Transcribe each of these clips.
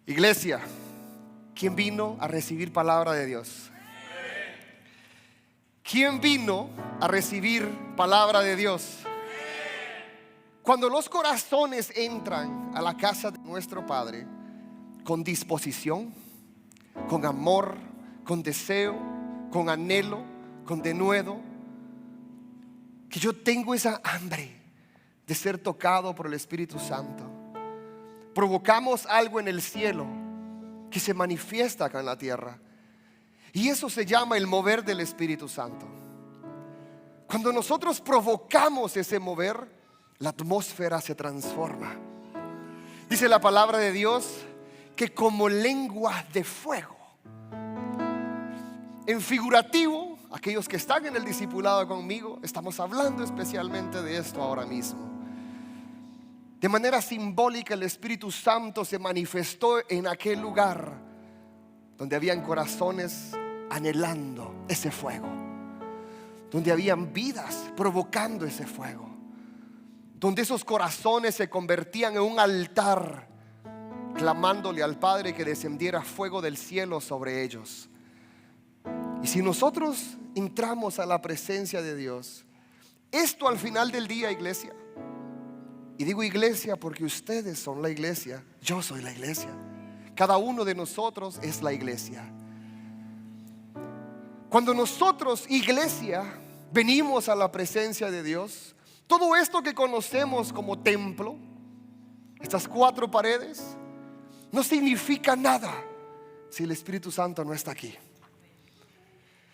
Iglesia, ¿quién vino a recibir palabra de Dios? ¿Quién vino a recibir palabra de Dios? Cuando los corazones entran a la casa de nuestro Padre con disposición, con amor, con deseo, con anhelo, con denuedo, que yo tengo esa hambre de ser tocado por el Espíritu Santo, provocamos algo en el cielo que se manifiesta acá en la tierra. Y eso se llama el mover del Espíritu Santo. Cuando nosotros provocamos ese mover, la atmósfera se transforma. Dice la palabra de Dios que como lengua de fuego. En figurativo, aquellos que están en el discipulado conmigo, estamos hablando especialmente de esto ahora mismo. De manera simbólica, el Espíritu Santo se manifestó en aquel lugar donde habían corazones anhelando ese fuego, donde habían vidas provocando ese fuego, donde esos corazones se convertían en un altar, clamándole al Padre que descendiera fuego del cielo sobre ellos. Y si nosotros entramos a la presencia de Dios, esto al final del día, iglesia, y digo iglesia porque ustedes son la iglesia, yo soy la iglesia, cada uno de nosotros es la iglesia. Cuando nosotros, iglesia, venimos a la presencia de Dios, todo esto que conocemos como templo, estas 4 paredes, no significa nada si el Espíritu Santo no está aquí.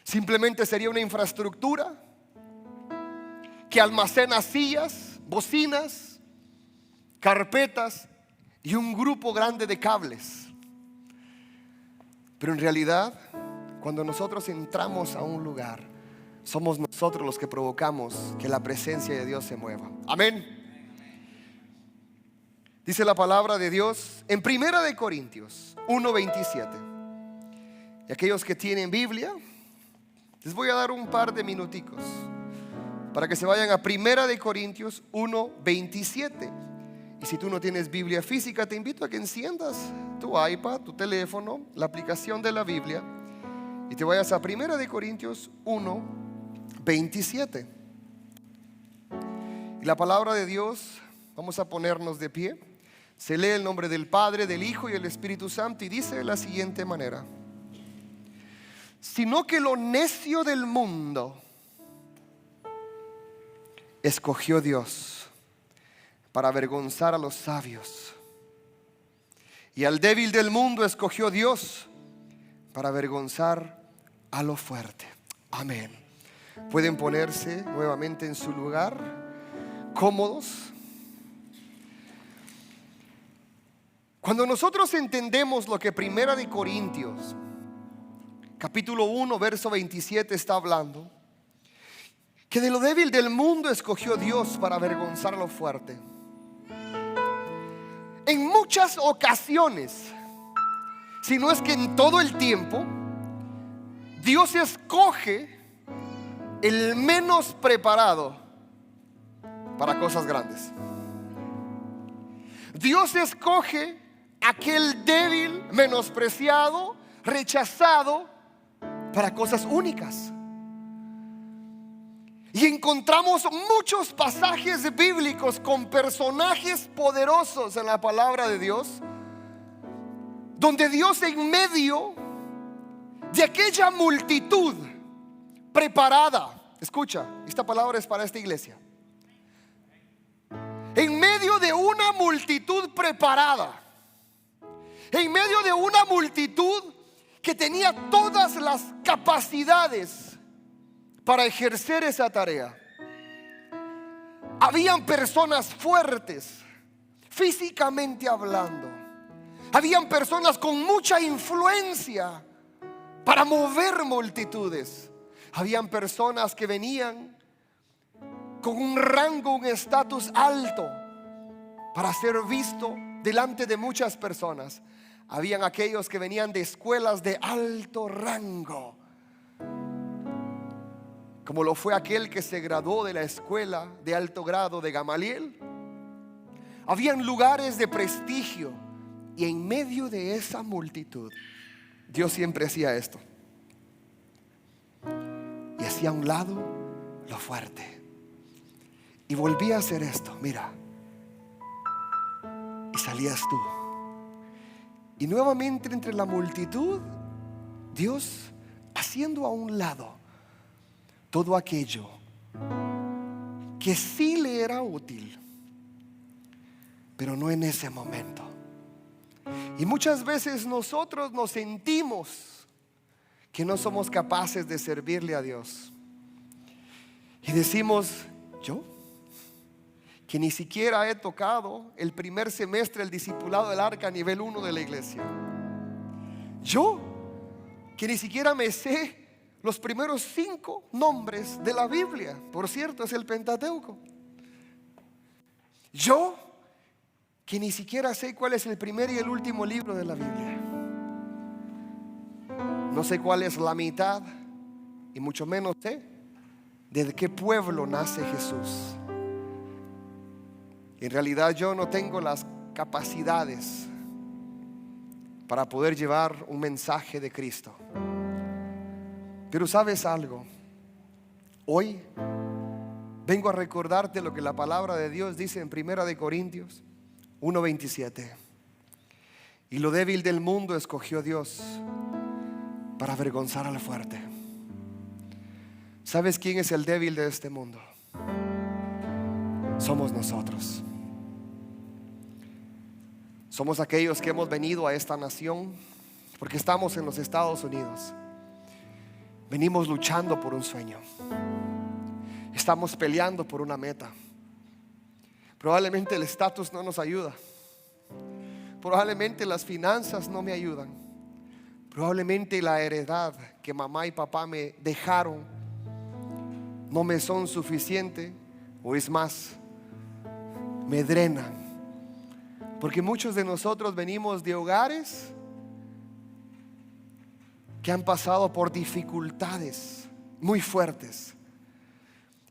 Simplemente sería una infraestructura que almacena sillas, bocinas, carpetas y un grupo grande de cables. Pero en realidad, cuando nosotros entramos a un lugar, somos nosotros los que provocamos que la presencia de Dios se mueva. Amén. Dice la palabra de Dios en 1 de Corintios 1:27. Y aquellos que tienen Biblia, les voy a dar un par de minuticos para que se vayan a 1 de Corintios 1:27. Y si tú no tienes Biblia física, te invito a que enciendas tu iPad, tu teléfono, la aplicación de la Biblia, y te vayas a 1 de Corintios 1:27. Y la palabra de Dios, vamos a ponernos de pie. Se lee el nombre del Padre, del Hijo y del Espíritu Santo, y dice de la siguiente manera: sino que lo necio del mundo escogió Dios para avergonzar a los sabios, y al débil del mundo escogió Dios para avergonzar a lo fuerte. Amén. Pueden ponerse nuevamente en su lugar, cómodos. Cuando nosotros entendemos lo que 1 de Corintios capítulo 1 verso 27 está hablando, que de lo débil del mundo escogió Dios para avergonzar a lo fuerte. En muchas ocasiones, si no es que en todo el tiempo, Dios escoge el menos preparado para cosas grandes. Dios escoge aquel débil, menospreciado, rechazado para cosas únicas. Y encontramos muchos pasajes bíblicos con personajes poderosos en la palabra de Dios, donde Dios en medio de aquella multitud preparada, escucha, esta palabra es para esta iglesia, en medio de una multitud preparada, en medio de una multitud que tenía todas las capacidades para ejercer esa tarea, habían personas fuertes, físicamente hablando. Habían personas con mucha influencia para mover multitudes. Habían personas que venían con un rango, un estatus alto para ser visto delante de muchas personas. Habían aquellos que venían de escuelas de alto rango, como lo fue aquel que se graduó de la escuela de alto grado de Gamaliel. habían lugares de prestigio, y en medio de esa multitud Dios siempre hacía esto, y hacía a un lado lo fuerte, y volvía a hacer esto, mira, y salías tú, y nuevamente entre la multitud Dios haciendo a un lado todo aquello que sí le era útil, pero no en ese momento. Y muchas veces nosotros nos sentimos que no somos capaces de servirle a Dios, y decimos: yo, que ni siquiera he tocado el primer semestre del discipulado del arca nivel 1 de la iglesia, yo, que ni siquiera me sé los primeros 5 nombres de la Biblia, por cierto es el Pentateuco, yo, que ni siquiera sé cuál es el primer y el último libro de la Biblia, no sé cuál es la mitad, y mucho menos sé de qué pueblo nace Jesús. En realidad yo no tengo las capacidades para poder llevar un mensaje de Cristo. Pero ¿sabes algo? Hoy vengo a recordarte lo que la palabra de Dios dice en 1 Corintios 1:27. Y lo débil del mundo escogió Dios para avergonzar al fuerte. ¿Sabes quién es el débil de este mundo? Somos nosotros. Somos aquellos que hemos venido a esta nación porque estamos en los Estados Unidos. Venimos luchando por un sueño. Estamos peleando por una meta. Probablemente el estatus no nos ayuda. Probablemente las finanzas no me ayudan. Probablemente la heredad que mamá y papá me dejaron no me son suficiente, o es más, me drenan. Porque muchos de nosotros venimos de hogares que han pasado por dificultades muy fuertes,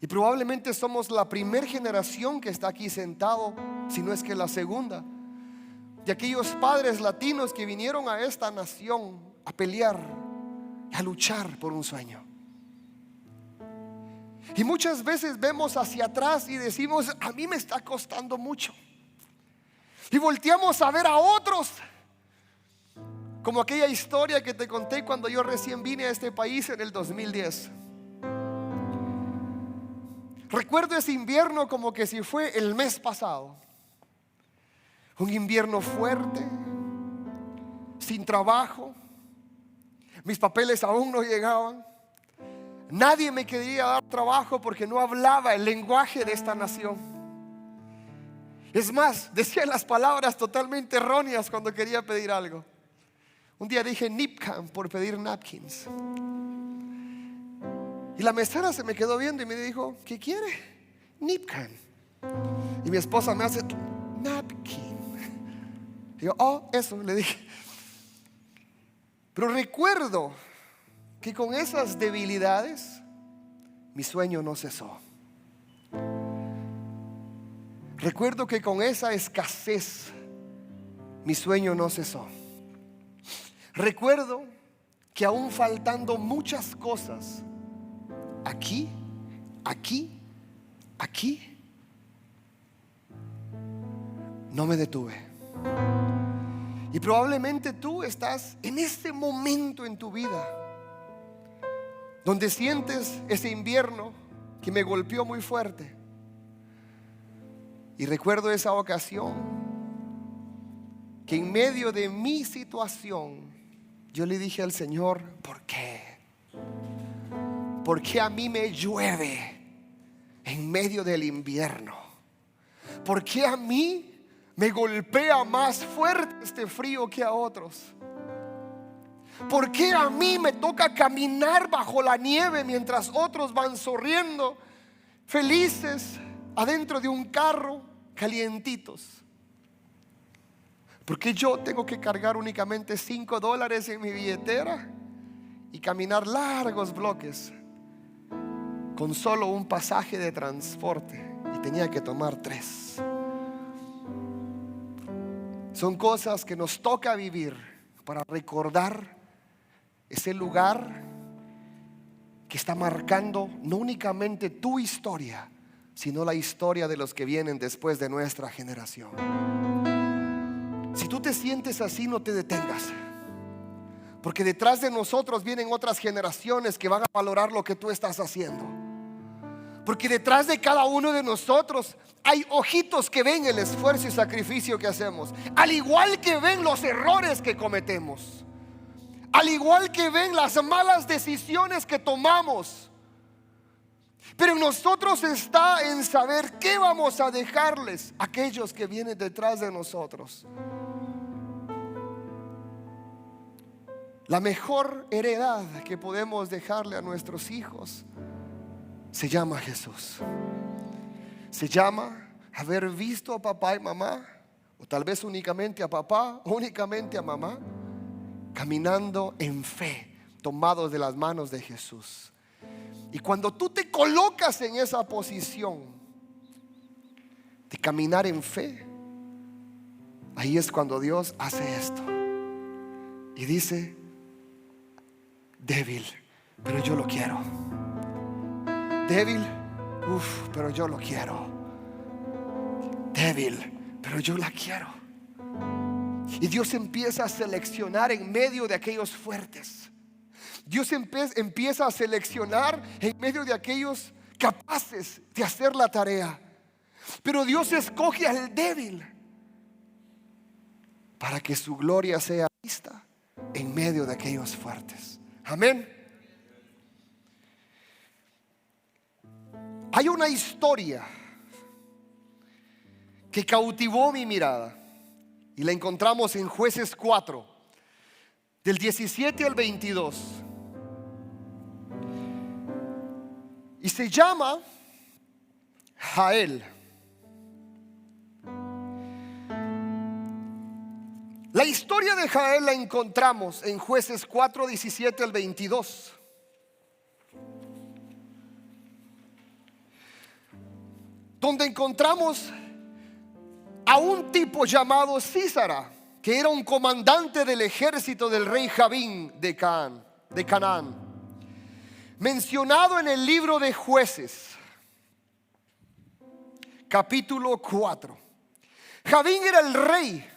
y probablemente somos la primera generación que está aquí sentado, si no es que la segunda, de aquellos padres latinos que vinieron a esta nación a pelear, a luchar por un sueño. Y muchas veces vemos hacia atrás y decimos: a mí me está costando mucho. Y volteamos a ver a otros, como aquella historia que te conté cuando yo recién vine a este país en el 2010. Recuerdo ese invierno como que si fue el mes pasado. Un invierno fuerte, sin trabajo, mis papeles aún no llegaban. Nadie me quería dar trabajo porque no hablaba el lenguaje de esta nación. Es más, decía las palabras totalmente erróneas cuando quería pedir algo. Un día dije Nipcan por pedir napkins, y la mesera se me quedó viendo y me dijo: ¿qué quiere? Nipcan. Y mi esposa me hace napkin. Y yo: oh, eso, le dije. Pero recuerdo que con esas debilidades mi sueño no cesó. Recuerdo que con esa escasez mi sueño no cesó. Recuerdo que aún faltando muchas cosas, aquí, no me detuve. Y probablemente tú estás en este momento en tu vida donde sientes ese invierno que me golpeó muy fuerte. Y recuerdo esa ocasión que en medio de mi situación yo le dije al Señor: ¿por qué? ¿Por qué a mí me llueve en medio del invierno? ¿Por qué a mí me golpea más fuerte este frío que a otros? ¿Por qué a mí me toca caminar bajo la nieve mientras otros van sonriendo, felices, adentro de un carro, calientitos? ¿Por qué yo tengo que cargar únicamente $5 en mi billetera y caminar largos bloques con solo un pasaje de transporte, y tenía que tomar 3? Son cosas que nos toca vivir para recordar ese lugar que está marcando no únicamente tu historia, sino la historia de los que vienen después de nuestra generación. Si tú te sientes así, no te detengas, porque detrás de nosotros vienen otras generaciones que van a valorar lo que tú estás haciendo. Porque detrás de cada uno de nosotros hay ojitos que ven el esfuerzo y sacrificio que hacemos, al igual que ven los errores que cometemos, al igual que ven las malas decisiones que tomamos. Pero en nosotros está en saber qué vamos a dejarles a aquellos que vienen detrás de nosotros. La mejor heredad que podemos dejarle a nuestros hijos se llama Jesús. Se llama haber visto a papá y mamá, o tal vez únicamente a papá, únicamente a mamá, caminando en fe, tomados de las manos de Jesús. Y cuando tú te colocas en esa posición de caminar en fe, ahí es cuando Dios hace esto y dice: débil, pero yo lo quiero. Débil, pero yo lo quiero. Débil, pero yo la quiero. Y Dios empieza a seleccionar en medio de aquellos fuertes. Dios empieza a seleccionar en medio de aquellos capaces de hacer la tarea. Pero Dios escoge al débil para que su gloria sea vista en medio de aquellos fuertes. Amén. Hay una historia que cautivó mi mirada y la encontramos en Jueces 4, del 17 al 22. Y se llama Jael. La historia de Jael la encontramos en Jueces 4, 17 al 22. Donde encontramos a un tipo llamado Sísara, que era un comandante del ejército del rey Javín de Canaán, mencionado en el libro de Jueces, capítulo 4. Javín era el rey.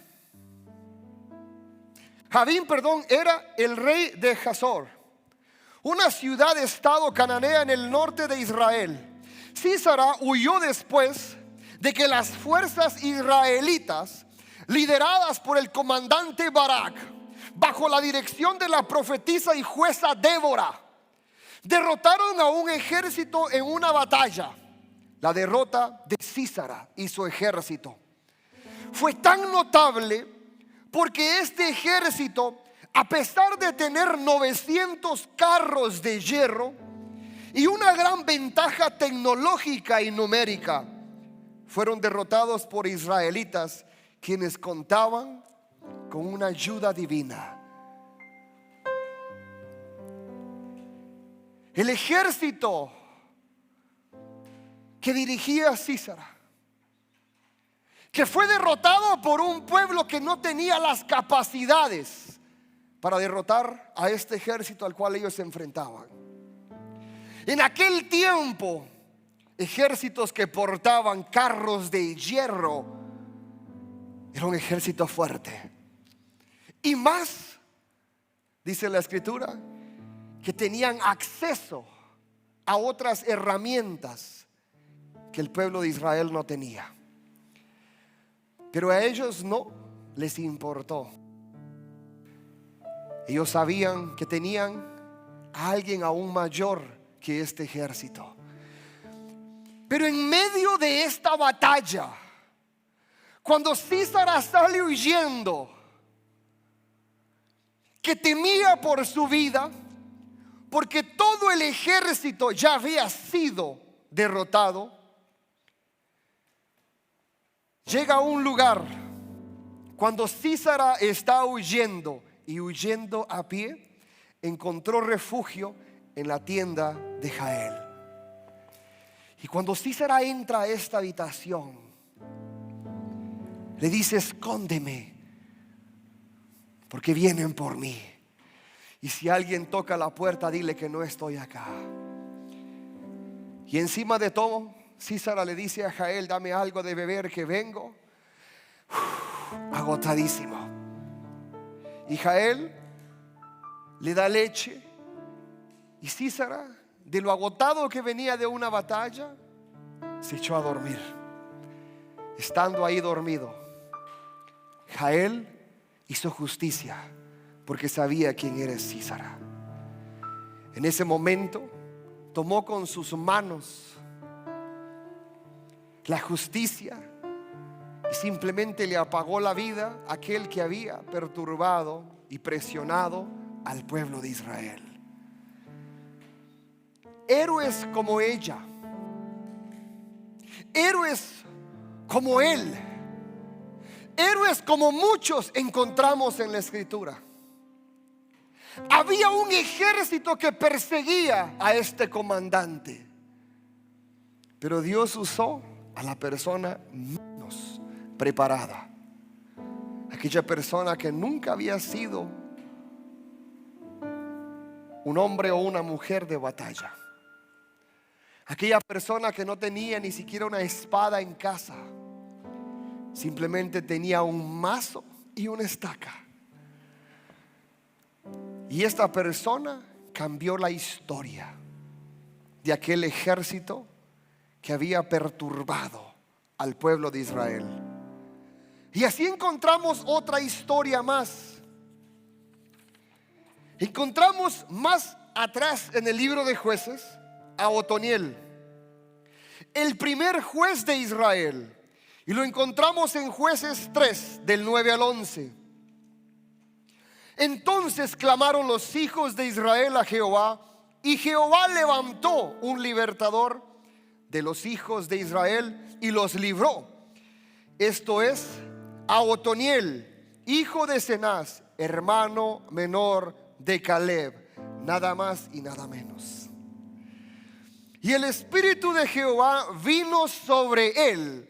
Era el rey de Hazor, una ciudad-estado cananea en el norte de Israel. Sísara huyó después de que las fuerzas israelitas, lideradas por el comandante Barak, bajo la dirección de la profetisa y jueza Débora, derrotaron a un ejército en una batalla. La derrota de Sísara y su ejército fue tan notable porque este ejército, a pesar de tener 900 carros de hierro y una gran ventaja tecnológica y numérica, fueron derrotados por israelitas, quienes contaban con una ayuda divina. El ejército que dirigía Sísara, que fue derrotado por un pueblo que no tenía las capacidades para derrotar a este ejército al cual ellos se enfrentaban. En aquel tiempo, ejércitos que portaban carros de hierro era un ejército fuerte. Y más, dice la escritura, que tenían acceso a otras herramientas que el pueblo de Israel no tenía. Pero a ellos no les importó. Ellos sabían que tenían a alguien aún mayor que este ejército. Pero en medio de esta batalla, cuando Sísara sale huyendo, que temía por su vida, porque todo el ejército ya había sido derrotado, llega a un lugar. Cuando Sísara está huyendo y huyendo a pie, encontró refugio en la tienda de Jael. Y cuando Sísara entra a esta habitación, le dice: escóndeme porque vienen por mí. Y si alguien toca la puerta, dile que no estoy acá. Y encima de todo, Sísara le dice a Jael: dame algo de beber que vengo agotadísimo. Y Jael le da leche. Y Sísara, de lo agotado que venía de una batalla, se echó a dormir. Estando ahí dormido, Jael hizo justicia, porque sabía quién era Sísara. En ese momento tomó con sus manos la justicia y simplemente le apagó la vida a aquel que había perturbado y presionado al pueblo de Israel. Héroes como ella, héroes como él, héroes como muchos encontramos en la Escritura. Había un ejército que perseguía a este comandante, pero Dios usó a la persona menos preparada, aquella persona que nunca había sido un hombre o una mujer de batalla, aquella persona que no tenía ni siquiera una espada en casa, simplemente tenía un mazo y una estaca. Y esta persona cambió la historia de aquel ejército que había perturbado al pueblo de Israel. Y así encontramos otra historia más. Encontramos más atrás en el libro de Jueces a Otoniel, el primer juez de Israel. Y lo encontramos en Jueces 3, del 9 al 11. Entonces clamaron los hijos de Israel a Jehová, y Jehová levantó un libertador de los hijos de Israel y los libró. Esto es, a Otoniel, hijo de Cenaz, hermano menor de Caleb, nada más y nada menos. Y el espíritu de Jehová vino sobre él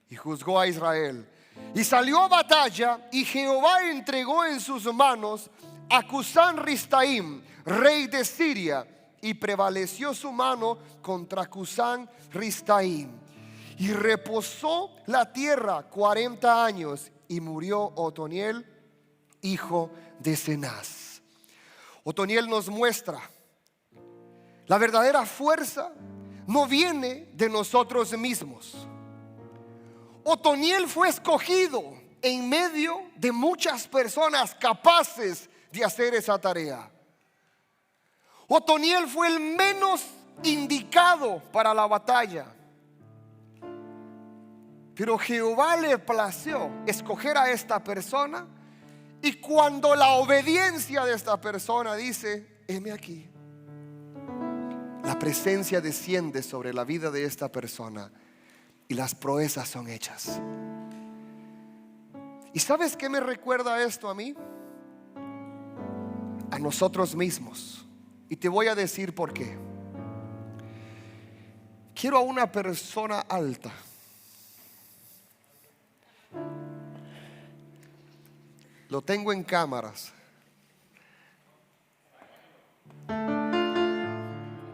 y juzgó a Israel. Y salió a batalla, y Jehová entregó en sus manos a Cusán Ristaim, rey de Siria, y prevaleció su mano contra Cusán Ristaim. Y reposó la tierra 40 años, y murió Otoniel, hijo de Cenaz. Otoniel nos muestra: la verdadera fuerza no viene de nosotros mismos. Otoniel fue escogido en medio de muchas personas capaces de hacer esa tarea. Otoniel fue el menos indicado para la batalla, pero Jehová le plació escoger a esta persona. Y cuando la obediencia de esta persona dice: heme aquí, la presencia desciende sobre la vida de esta persona y las proezas son hechas. ¿Y sabes qué me recuerda esto a mí? A nosotros mismos. Y te voy a decir por qué. Quiero a una persona alta. Lo tengo en cámaras.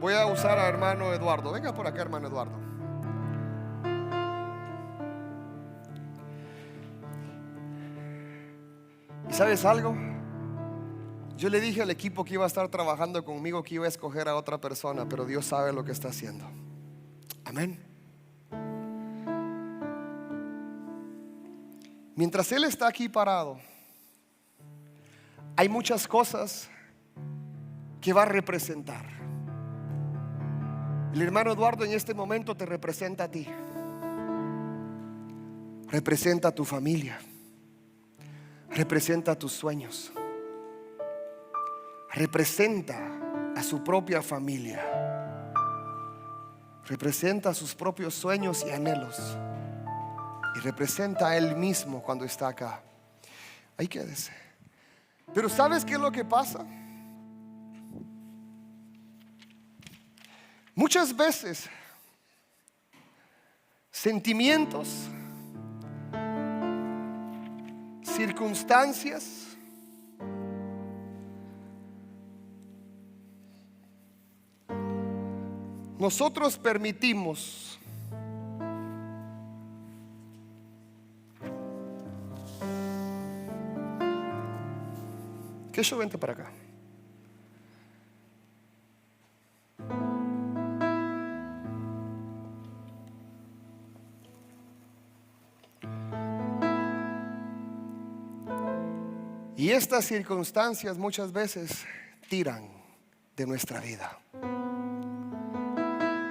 Voy a usar a hermano Eduardo. Venga por acá, hermano Eduardo. ¿Y sabes algo? Yo le dije al equipo que iba a estar trabajando conmigo que iba a escoger a otra persona, pero Dios sabe lo que está haciendo. Amén. Mientras Él está aquí parado, hay muchas cosas que va a representar. El hermano Eduardo en este momento te representa a ti. Representa a tu familia. Representa a tus sueños. Representa a su propia familia. Representa sus propios sueños y anhelos. Y representa a Él mismo cuando está acá. Ahí quédese. Pero ¿sabes qué es lo que pasa? Muchas veces sentimientos, circunstancias nosotros permitimos que yo vente para acá. Y estas circunstancias muchas veces tiran de nuestra vida.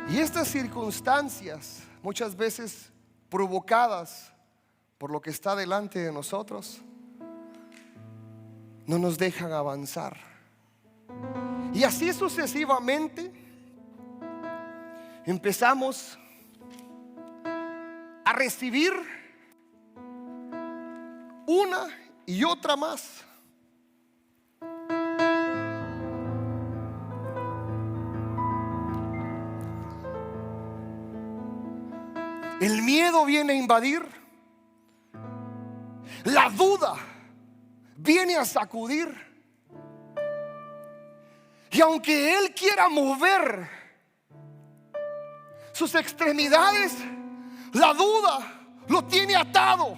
Y estas circunstancias muchas veces provocadas por lo que está delante de nosotros no nos dejan avanzar. Y así sucesivamente empezamos a recibir una y otra más. El miedo viene a invadir. La duda viene a sacudir. Y aunque Él quiera mover sus extremidades, la duda lo tiene atado.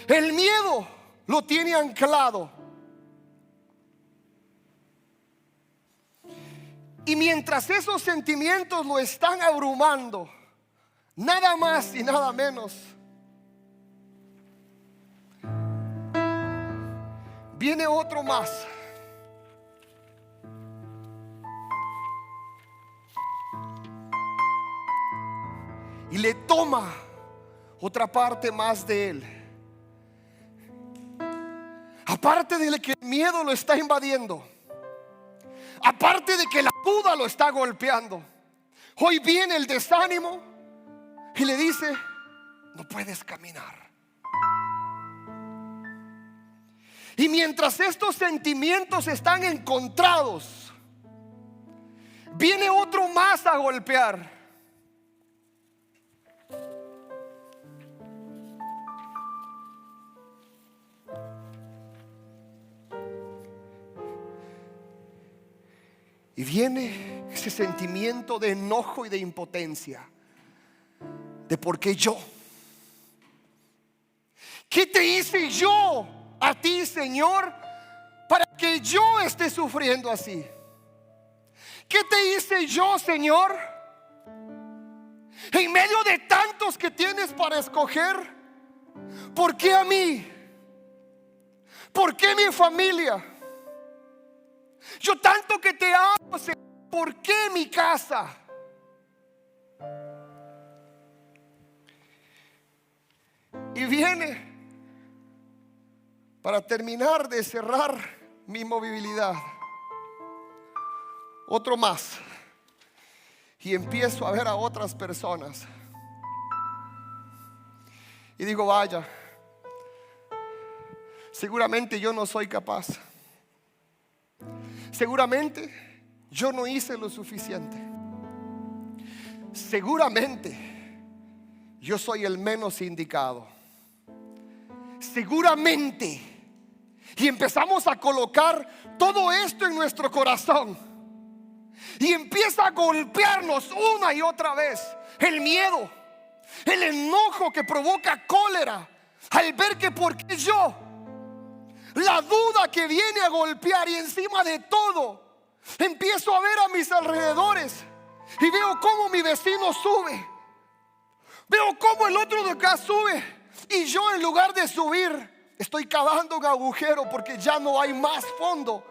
El miedo lo tiene anclado. Y mientras esos sentimientos lo están abrumando, nada más y nada menos, viene otro más. Y le toma otra parte más de él. Aparte de que el miedo lo está invadiendo, aparte de que la duda lo está golpeando, hoy viene el desánimo y le dice: no puedes caminar. Y mientras estos sentimientos están encontrados, viene otro más a golpear. Y viene ese sentimiento de enojo y de impotencia. De por qué yo. ¿Qué te hice yo a ti, Señor, para que yo esté sufriendo así? ¿Qué te hice yo, Señor? En medio de tantos que tienes para escoger, ¿por qué a mí? ¿Por qué mi familia? Yo tanto que te amo, Señor, ¿por qué mi casa? Y viene para terminar de cerrar mi movilidad otro más. Y empiezo a ver a otras personas. Y digo: vaya, seguramente yo no soy capaz. Seguramente yo no hice lo suficiente. Seguramente yo soy el menos indicado. Seguramente. Y empezamos a colocar todo esto en nuestro corazón. Y empieza a golpearnos una y otra vez el miedo, el enojo que provoca cólera al ver que por qué yo. La duda que viene a golpear, y encima de todo empiezo a ver a mis alrededores y veo cómo mi vecino sube, veo cómo el otro de acá sube, y yo, en lugar de subir, estoy cavando un agujero porque ya no hay más fondo,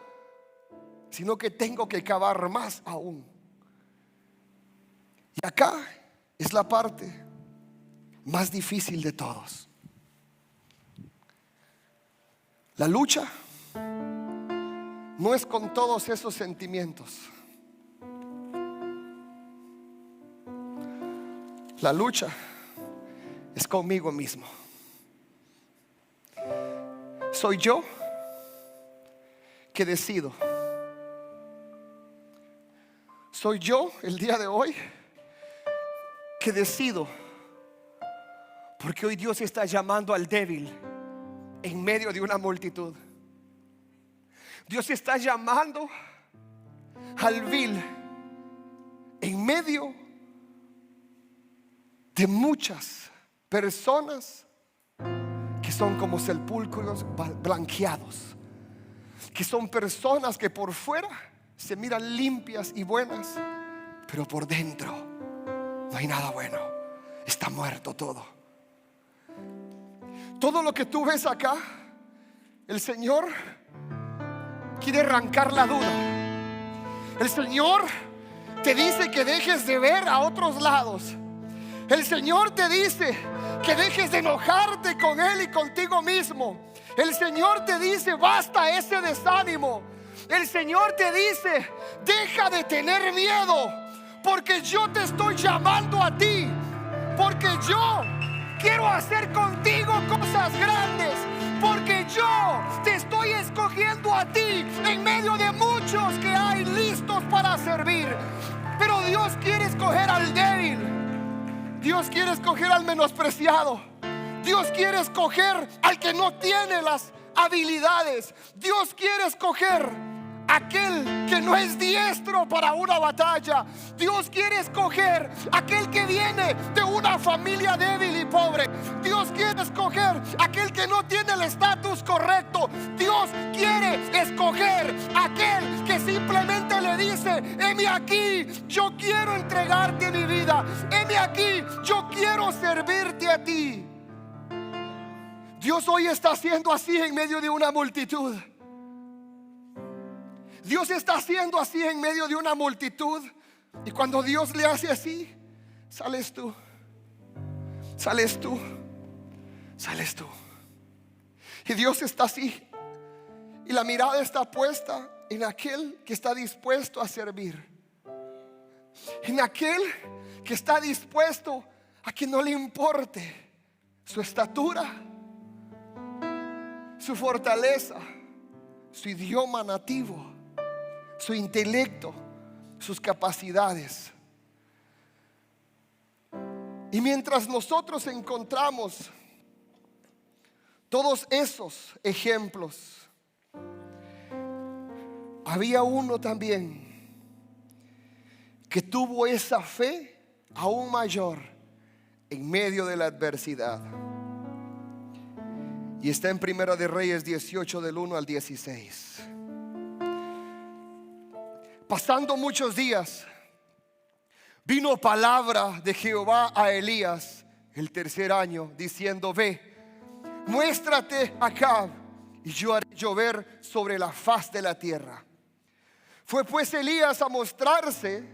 sino que tengo que cavar más aún. Y acá es la parte más difícil de todos. La lucha no es con todos esos sentimientos. La lucha es conmigo mismo. Soy yo que decido. Soy yo el día de hoy que decido. Porque hoy Dios está llamando al débil en medio de una multitud. Dios está llamando albil en medio de muchas personas que son como sepulcros blanqueados, que son personas que por fuera se miran limpias y buenas, pero por dentro no hay nada bueno. Está muerto todo. Todo lo que tú ves acá, el Señor quiere arrancar la duda. El Señor te dice que dejes de ver a otros lados. El Señor te dice que dejes de enojarte con Él y contigo mismo. El Señor te dice: basta ese desánimo. El Señor te dice: deja de tener miedo, porque yo te estoy llamando a ti, porque yo quiero hacer contigo cosas grandes, porque yo te estoy escogiendo a ti en medio de muchos que hay listos para servir. Pero Dios quiere escoger al débil. Dios quiere escoger al menospreciado. Dios quiere escoger al que no tiene las habilidades. Dios quiere escoger aquel que no es diestro para una batalla. Dios quiere escoger aquel que viene de una familia débil y pobre. Dios quiere escoger aquel que no tiene el estatus correcto. Dios quiere escoger aquel que simplemente le dice: heme aquí, yo quiero entregarte mi vida. Heme aquí, yo quiero servirte a ti. Dios hoy está haciendo así en medio de una multitud. Dios está haciendo así en medio de una multitud. Y cuando Dios le hace así, sales tú, sales tú, sales tú. Y Dios está así, y la mirada está puesta en aquel que está dispuesto a servir, en aquel que está dispuesto a que no le importe su estatura, su fortaleza, su idioma nativo, su intelecto, sus capacidades. Y mientras nosotros encontramos todos esos ejemplos, había uno también que tuvo esa fe aún mayor en medio de la adversidad. Y está en Primera de Reyes 18 del 1 al 16. Pasando muchos días, vino palabra de Jehová a Elías el tercer año, diciendo: ve, muéstrate a Acab, y yo haré llover sobre la faz de la tierra. Fue pues Elías a mostrarse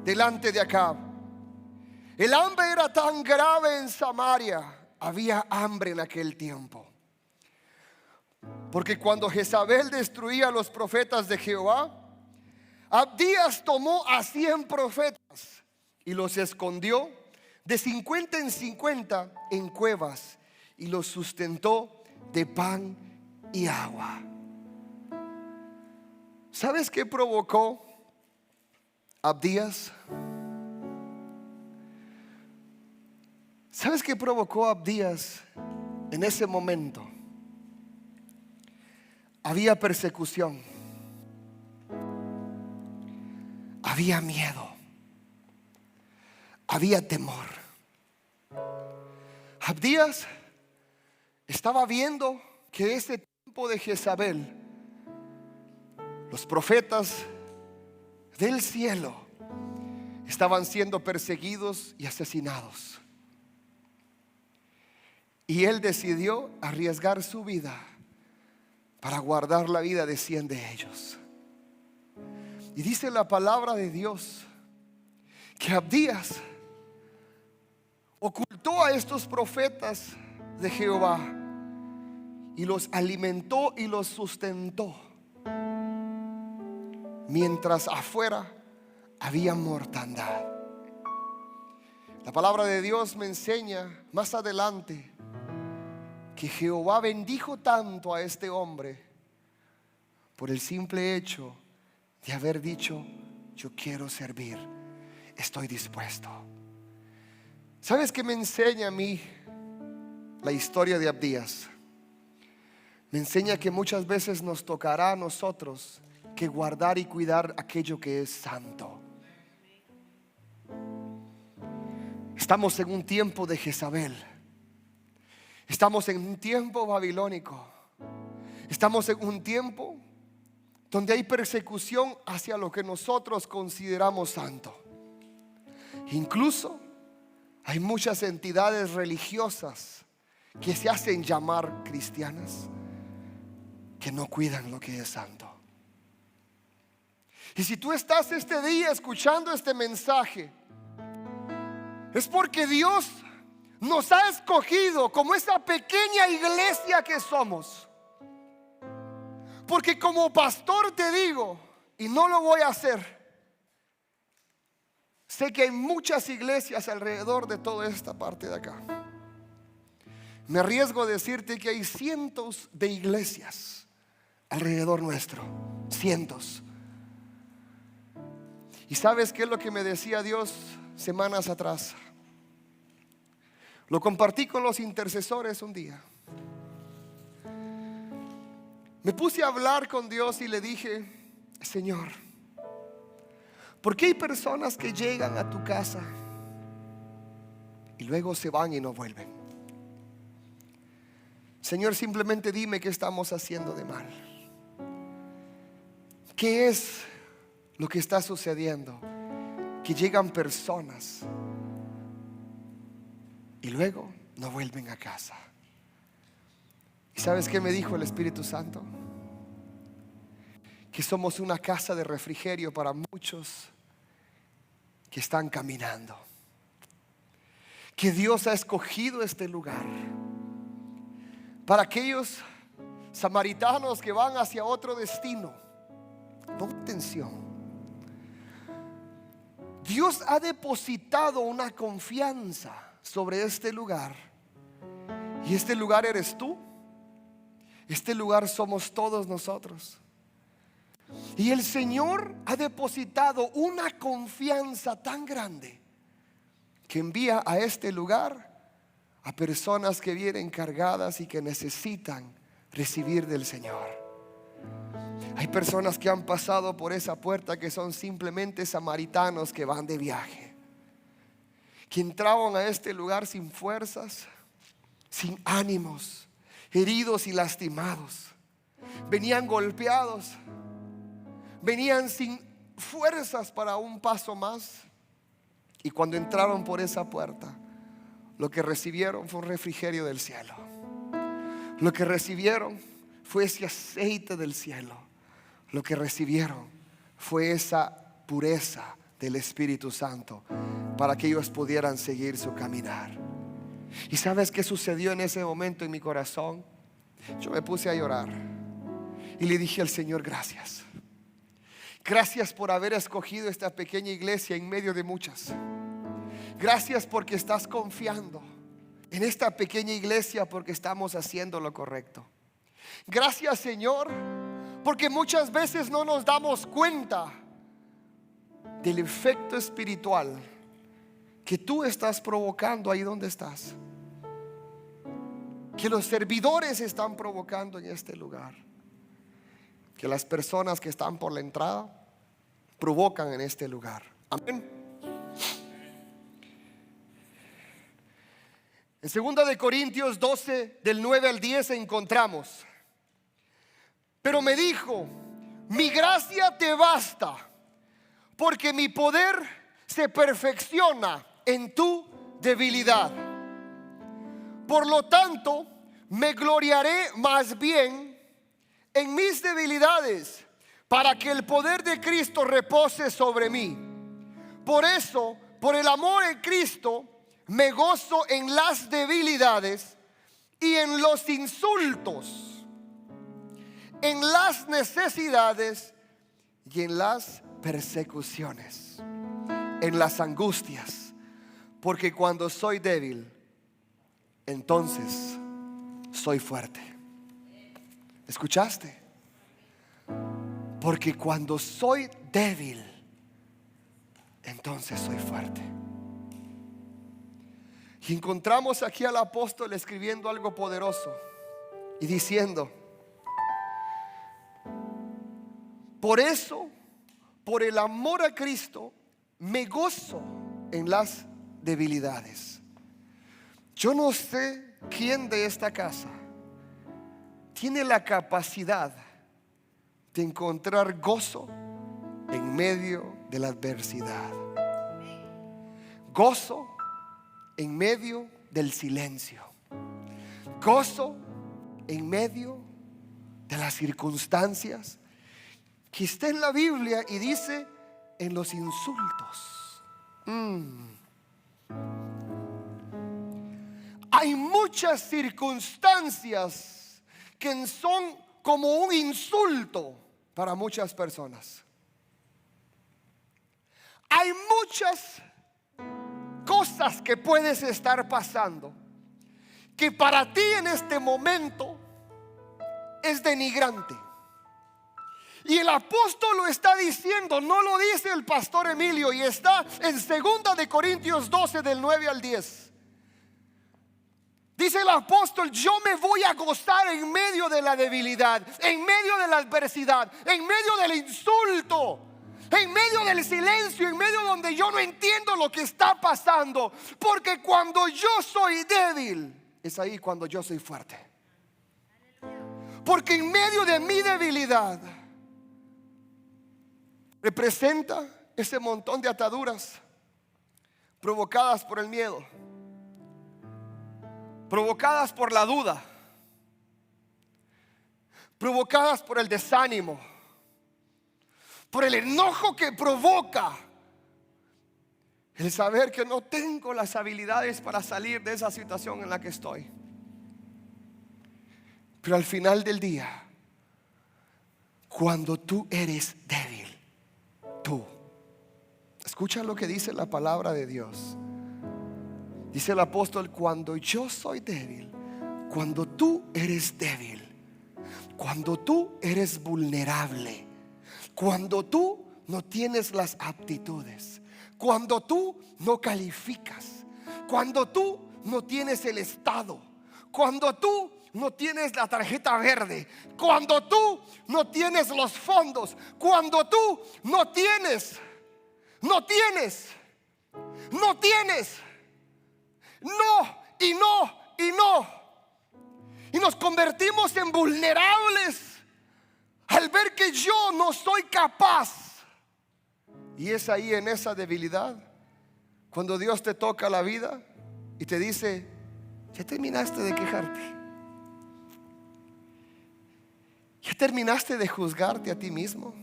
delante de Acab. El hambre era tan grave en Samaria, había hambre en aquel tiempo, porque cuando Jezabel destruía a los profetas de Jehová, Abdías tomó a 100 profetas y los escondió de 50 en 50 en cuevas, y los sustentó de pan y agua. ¿Sabes qué provocó Abdías? ¿Sabes qué provocó Abdías en ese momento? Había persecución, había miedo, había temor. Abdías estaba viendo que ese tiempo de Jezabel, los profetas del cielo estaban siendo perseguidos y asesinados. Y él decidió arriesgar su vida para guardar la vida de 100 de ellos. Y dice la palabra de Dios que Abdías ocultó a estos profetas de Jehová y los alimentó y los sustentó, mientras afuera había mortandad. La palabra de Dios me enseña más adelante que Jehová bendijo tanto a este hombre por el simple hecho de haber dicho: yo quiero servir, estoy dispuesto. ¿Sabes qué me enseña a mí la historia de Abdías? Me enseña que muchas veces nos tocará a nosotros que guardar y cuidar aquello que es santo. Estamos en un tiempo de Jezabel. Estamos en un tiempo babilónico. Estamos en un tiempo donde hay persecución hacia lo que nosotros consideramos santo. Incluso hay muchas entidades religiosas que se hacen llamar cristianas, que no cuidan lo que es santo. Y si tú estás este día escuchando este mensaje, es porque Dios nos ha escogido como esa pequeña iglesia que somos. Porque como pastor te digo, y no lo voy a hacer, sé que hay muchas iglesias alrededor de toda esta parte de acá. Me arriesgo a decirte que hay cientos de iglesias alrededor nuestro. Cientos. ¿Y sabes qué es lo que me decía Dios semanas atrás? Lo compartí con los intercesores un día. Me puse a hablar con Dios y le dije: Señor, ¿por qué hay personas que llegan a tu casa y luego se van y no vuelven? Señor, simplemente dime qué estamos haciendo de mal. ¿Qué es lo que está sucediendo? Que llegan personas y luego no vuelven a casa. ¿Y sabes qué me dijo el Espíritu Santo? Que somos una casa de refrigerio para muchos que están caminando. Que Dios ha escogido este lugar para aquellos samaritanos que van hacia otro destino. Pon atención. Dios ha depositado una confianza sobre este lugar. Y este lugar eres tú. Este lugar somos todos nosotros. Y el Señor ha depositado una confianza tan grande que envía a este lugar a personas que vienen cargadas y que necesitan recibir del Señor. Hay personas que han pasado por esa puerta que son simplemente samaritanos que van de viaje, que entraban a este lugar sin fuerzas, sin ánimos, heridos y lastimados. Venían golpeados, venían sin fuerzas para un paso más. Y cuando entraron por esa puerta, lo que recibieron fue un refrigerio del cielo. Lo que recibieron fue ese aceite del cielo. Lo que recibieron fue esa pureza del Espíritu Santo para que ellos pudieran seguir su caminar. ¿Y sabes qué sucedió en ese momento en mi corazón? Yo me puse a llorar y le dije al Señor: gracias. Gracias por haber escogido esta pequeña iglesia en medio de muchas. Gracias porque estás confiando en esta pequeña iglesia porque estamos haciendo lo correcto. Gracias, Señor, porque muchas veces no nos damos cuenta del efecto espiritual que tú estás provocando ahí donde estás, que los servidores están provocando en este lugar, que las personas que están por la entrada provocan en este lugar. Amén. En 2 de Corintios 12 del 9 al 10 encontramos: pero me dijo: mi gracia te basta, porque mi poder se perfecciona en tu debilidad. Por lo tanto, me gloriaré más bien en mis debilidades, para que el poder de Cristo repose sobre mí. Por eso, por el amor en Cristo, me gozo en las debilidades y en los insultos, en las necesidades y en las persecuciones, en las angustias, porque cuando soy débil, entonces soy fuerte. ¿Escuchaste? Porque cuando soy débil, entonces soy fuerte. Y encontramos aquí al apóstol escribiendo algo poderoso y diciendo: Por eso, por el amor a Cristo, me gozo en las debilidades. Yo no sé quién de esta casa tiene la capacidad de encontrar gozo en medio de la adversidad. Gozo en medio del silencio. Gozo en medio de las circunstancias que está en la Biblia y dice en los insultos. Hay muchas circunstancias que son como un insulto para muchas personas. Hay muchas cosas que puedes estar pasando que para ti en este momento es denigrante. Y el apóstol lo está diciendo, no lo dice el pastor Emilio, y está en 2 de Corintios 12 del 9 al 10. Dice el apóstol: yo me voy a gozar en medio de la debilidad, en medio de la adversidad, en medio del insulto, en medio del silencio, en medio donde yo no entiendo lo que está pasando. Porque cuando yo soy débil, es ahí cuando yo soy fuerte. Porque en medio de mi debilidad representa ese montón de ataduras provocadas por el miedo, provocadas por la duda, provocadas por el desánimo, por el enojo que provoca el saber que no tengo las habilidades para salir de esa situación en la que estoy. Pero al final del día, cuando tú eres débil, tú, escucha lo que dice la palabra de Dios. Dice el apóstol: cuando yo soy débil, cuando tú eres débil, cuando tú eres vulnerable, cuando tú no tienes las aptitudes, cuando tú no calificas, cuando tú no tienes el estado, cuando tú no tienes la tarjeta verde, cuando tú no tienes los fondos, cuando tú no tienes, no, y no, y nos convertimos en vulnerables al ver que yo no soy capaz. Y es ahí, en esa debilidad, cuando Dios te toca la vida y te dice: ya terminaste de quejarte, ya terminaste de juzgarte a ti mismo,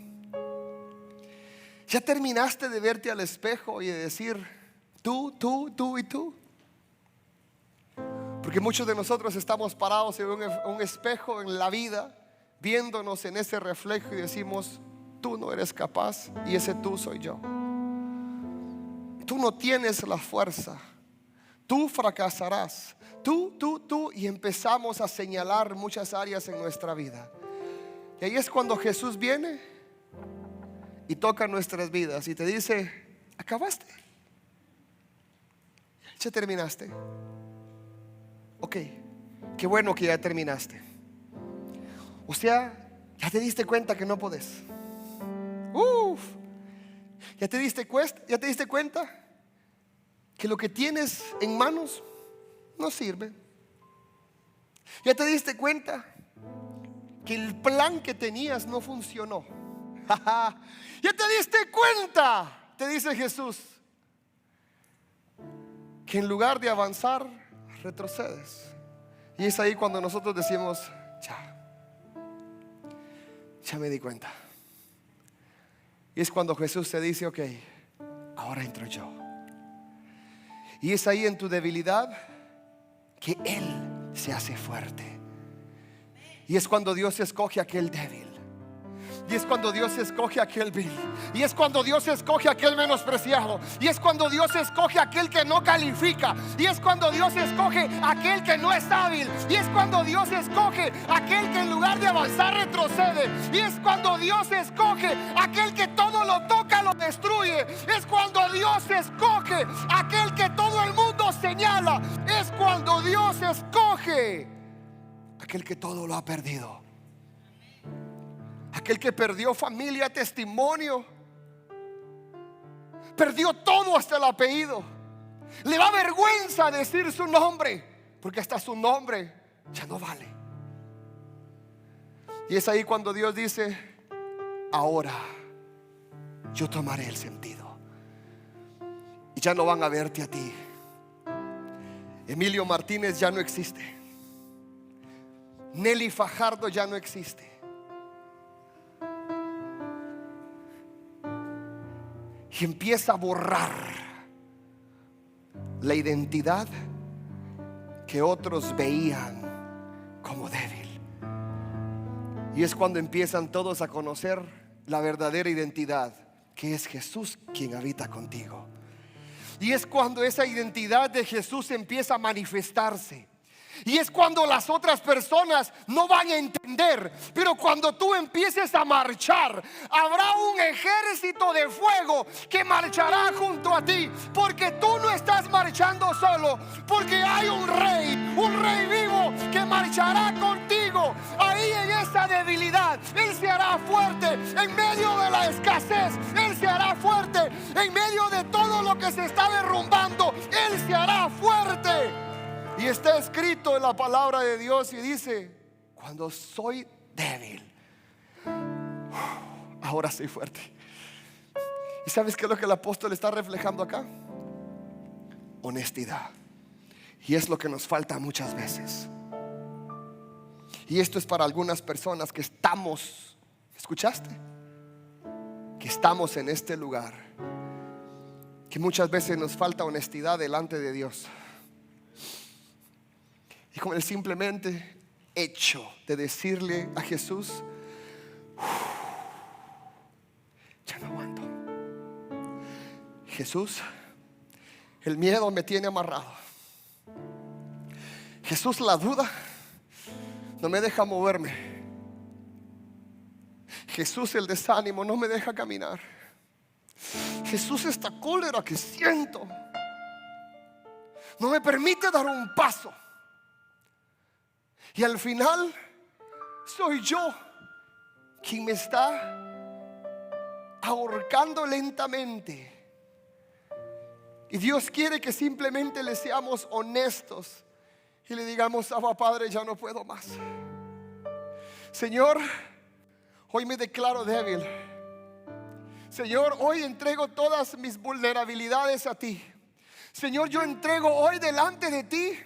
ya terminaste de verte al espejo y de decir tú y tú. Porque muchos de nosotros estamos parados en un espejo en la vida, viéndonos en ese reflejo, y decimos: tú no eres capaz, y ese tú soy yo. Tú no tienes la fuerza, tú fracasarás, tú, y empezamos a señalar muchas áreas en nuestra vida. Y ahí es cuando Jesús viene y toca nuestras vidas y te dice: ¿acabaste? ¿Ya terminaste? Ok, qué bueno que ya terminaste. O sea, ya te diste cuenta que no podés. ¿Ya te diste cuenta que lo que tienes en manos no sirve? ¿Ya te diste cuenta que el plan que tenías no funcionó? ¿Ya te diste cuenta, te dice Jesús, que en lugar de avanzar, retrocedes? Y es ahí cuando nosotros decimos: ya me di cuenta. Y es cuando Jesús te dice: ok, ahora entro yo. Y es ahí, en tu debilidad, que Él se hace fuerte. Y es cuando Dios escoge a aquel débil. Y es cuando Dios escoge a aquel vil. Y es cuando Dios escoge a aquel menospreciado. Y es cuando Dios escoge a aquel que no califica. Y es cuando Dios escoge a aquel que no es hábil. Y es cuando Dios escoge a aquel que en lugar de avanzar retrocede. Y es cuando Dios escoge a aquel que todo lo toca, lo destruye. Es cuando Dios escoge a aquel que todo el mundo señala. Es cuando Dios escoge a aquel que todo lo ha perdido, aquel que perdió familia, testimonio, perdió todo hasta el apellido. Le da vergüenza decir su nombre, porque hasta su nombre ya no vale. Y es ahí cuando Dios dice: ahora yo tomaré el sentido. Y ya no van a verte a ti. Emilio Martínez ya no existe. Nelly Fajardo ya no existe. Y empieza a borrar la identidad que otros veían como débil. Y es cuando empiezan todos a conocer la verdadera identidad, que es Jesús quien habita contigo. Y es cuando esa identidad de Jesús empieza a manifestarse. Y es cuando las otras personas no van a entender. Pero cuando tú empieces a marchar, habrá un ejército de fuego que marchará junto a ti. Porque tú no estás marchando solo, porque hay un rey vivo que marchará contigo. Ahí en esa debilidad, Él se hará fuerte. En medio de la escasez, Él se hará fuerte. En medio de todo lo que se está derrumbando, Él se hará fuerte. Y está escrito en la palabra de Dios y dice: cuando soy débil, ahora soy fuerte. ¿Y sabes qué es lo que el apóstol está reflejando acá? Honestidad. Y es lo que nos falta muchas veces. Y esto es para algunas personas que estamos, ¿escuchaste? Que estamos en este lugar, que muchas veces nos falta honestidad delante de Dios. Y con el simplemente hecho de decirle a Jesús: ya no aguanto. Jesús, el miedo me tiene amarrado. Jesús, la duda no me deja moverme. Jesús, el desánimo no me deja caminar. Jesús, esta cólera que siento no me permite dar un paso. Y al final soy yo quien me está ahorcando lentamente. Y Dios quiere que simplemente le seamos honestos y le digamos: Abba Padre, ya no puedo más. Señor, hoy me declaro débil. Señor, hoy entrego todas mis vulnerabilidades a ti. Señor, yo entrego hoy delante de ti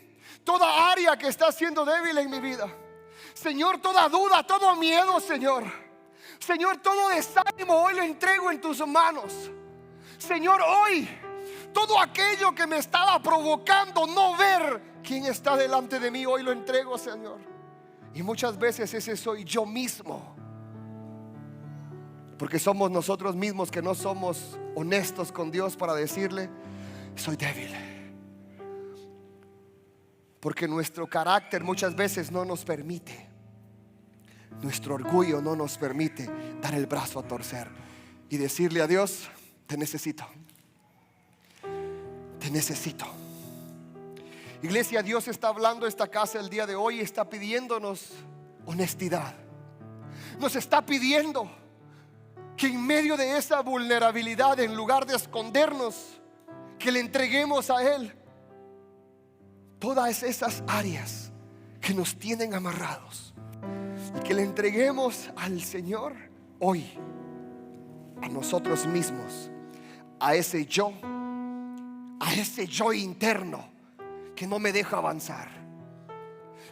toda área que está siendo débil en mi vida. Señor, toda duda, todo miedo, Señor. Señor, todo desánimo hoy lo entrego en tus manos. Señor, hoy todo aquello que me estaba provocando no ver quién está delante de mí, hoy lo entrego, Señor. Y muchas veces ese soy yo mismo, porque somos nosotros mismos que no somos honestos con Dios para decirle: soy débil. Porque nuestro carácter muchas veces no nos permite, nuestro orgullo no nos permite dar el brazo a torcer y decirle a Dios: te necesito, te necesito. Iglesia, Dios está hablando a esta casa el día de hoy y está pidiéndonos honestidad. Nos está pidiendo que en medio de esa vulnerabilidad, en lugar de escondernos, que le entreguemos a Él todas esas áreas que nos tienen amarrados, y que le entreguemos al Señor hoy, a nosotros mismos, a ese yo interno que no me deja avanzar,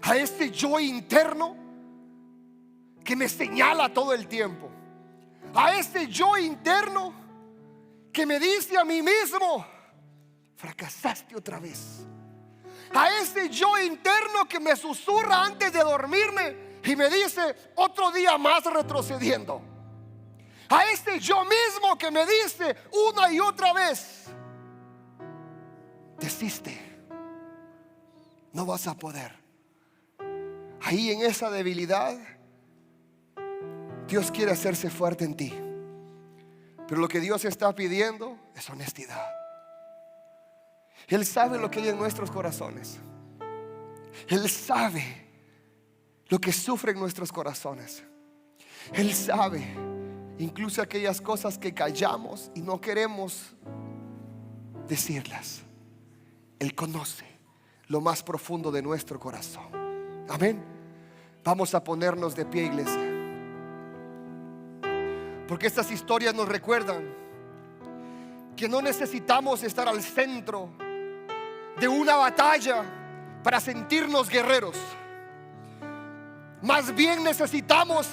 a ese yo interno que me señala todo el tiempo, a ese yo interno que me dice a mí mismo: fracasaste otra vez. A ese yo interno que me susurra antes de dormirme y me dice: otro día más retrocediendo. A ese yo mismo que me dice una y otra vez: desiste, no vas a poder. Ahí en esa debilidad, Dios quiere hacerse fuerte en ti. Pero lo que Dios está pidiendo es honestidad. Él sabe lo que hay en nuestros corazones. Él sabe lo que sufren nuestros corazones. Él sabe incluso aquellas cosas que callamos y no queremos decirlas. Él conoce lo más profundo de nuestro corazón. Amén. Vamos a ponernos de pie, iglesia, porque estas historias nos recuerdan que no necesitamos estar al centro de una batalla para sentirnos guerreros. Más bien necesitamos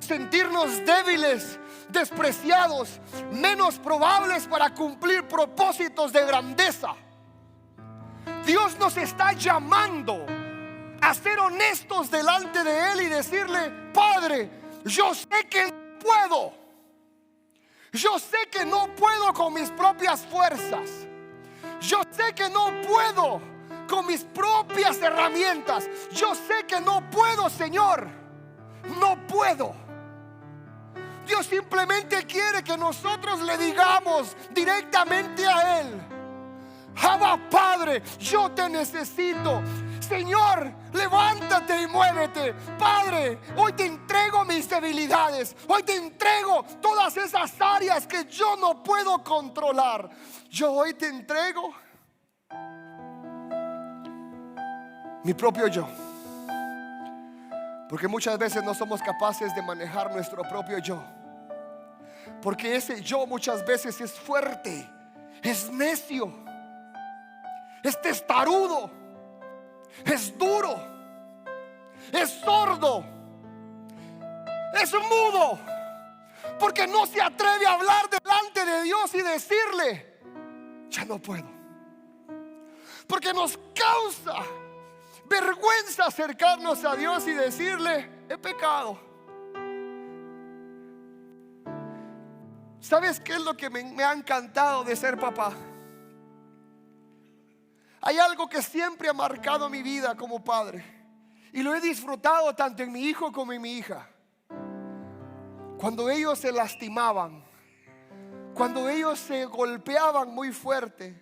sentirnos débiles, despreciados, menos probables para cumplir propósitos de grandeza. Dios nos está llamando a ser honestos delante de Él y decirle: Padre, yo sé que no puedo. Yo sé que no puedo con mis propias fuerzas. Yo sé que no puedo con mis propias herramientas. Yo sé que no puedo, Señor. No puedo. Dios simplemente quiere que nosotros le digamos directamente a Él: Abba, Padre, yo te necesito. Señor, levántate y muévete. Padre, hoy te entrego mis debilidades. Hoy te entrego todas esas áreas que yo no puedo controlar. Yo hoy te entrego mi propio yo. Porque muchas veces no somos capaces de manejar nuestro propio yo. Porque ese yo muchas veces es fuerte, es necio, es testarudo, es duro, es sordo, es mudo, porque no se atreve a hablar delante de Dios y decirle: ya no puedo. Porque nos causa vergüenza acercarnos a Dios y decirle: he pecado. ¿Sabes qué es lo que me ha encantado de ser papá? Hay algo que siempre ha marcado mi vida como padre, y lo he disfrutado tanto en mi hijo como en mi hija. Cuando ellos se lastimaban, cuando ellos se golpeaban muy fuerte,